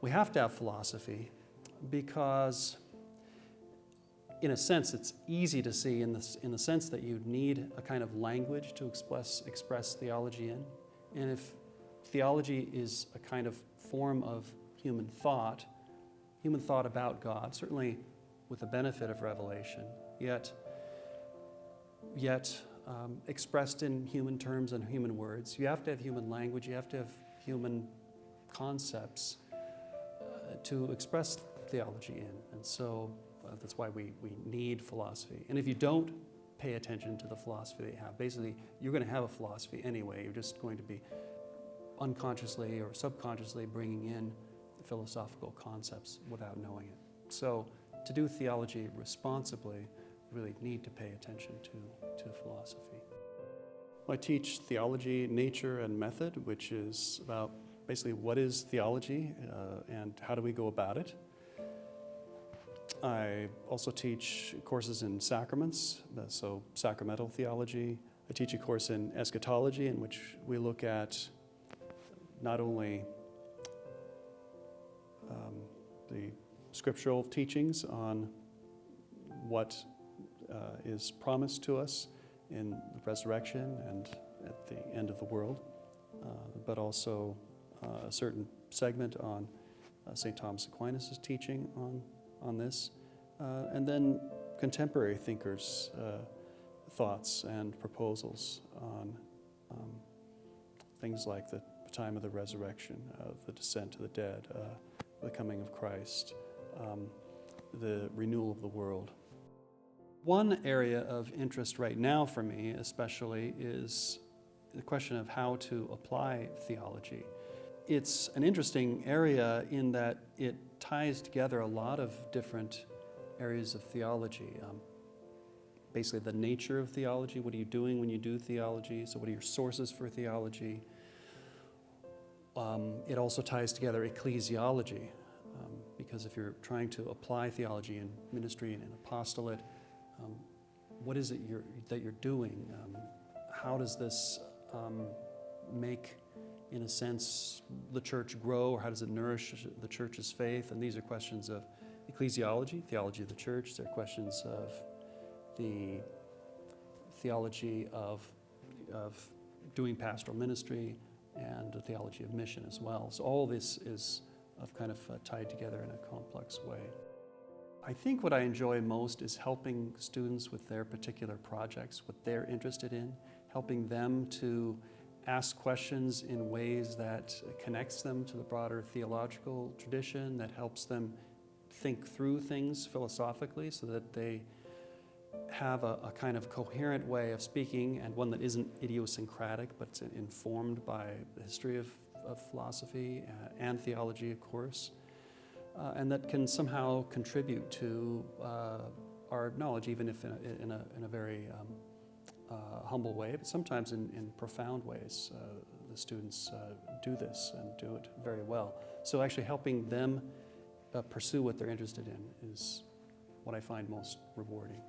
We have to have philosophy because, in a sense, it's easy to see in the sense that you need a kind of language to express theology in. And if theology is a kind of form of human thought about God, certainly with the benefit of revelation, yet expressed in human terms and human words. You have to have human language, you have to have human concepts to express theology in. And so that's why we need philosophy. And if you don't pay attention to the philosophy that you have, basically you're going to have a philosophy anyway. You're just going to be unconsciously or subconsciously bringing in philosophical concepts without knowing it. So to do theology responsibly, you really need to pay attention to philosophy. I teach theology, nature, and method, which is about basically what is theology and how do we go about it. I also teach courses in sacraments, so sacramental theology. I teach a course in eschatology in which we look at not only the scriptural teachings on what is promised to us in the resurrection and at the end of the world, but also a certain segment on St. Thomas Aquinas' teaching on this, and then contemporary thinkers' thoughts and proposals on things like the time of the resurrection, the descent to the dead, the coming of Christ, the renewal of the world. One area of interest right now for me especially is the question of how to apply theology. It's an interesting area in that it ties together a lot of different areas of theology. Basically the nature of theology, what are you doing when you do theology? So what are your sources for theology? It also ties together ecclesiology, because if you're trying to apply theology in ministry and in apostolate, what is it that you're doing? How does this make, in a sense, the church grow, or how does it nourish the church's faith? And these are questions of ecclesiology, theology of the church. They're questions of the theology of doing pastoral ministry and the theology of mission as well. So all this is kind of tied together in a complex way. I think what I enjoy most is helping students with their particular projects, what they're interested in, helping them to ask questions in ways that connects them to the broader theological tradition, that helps them think through things philosophically so that they have a kind of coherent way of speaking, and one that isn't idiosyncratic but informed by the history of philosophy and theology, of course, and that can somehow contribute to our knowledge, even if in a very humble way, but sometimes in profound ways. The students do this and do it very well. So actually helping them pursue what they're interested in is what I find most rewarding.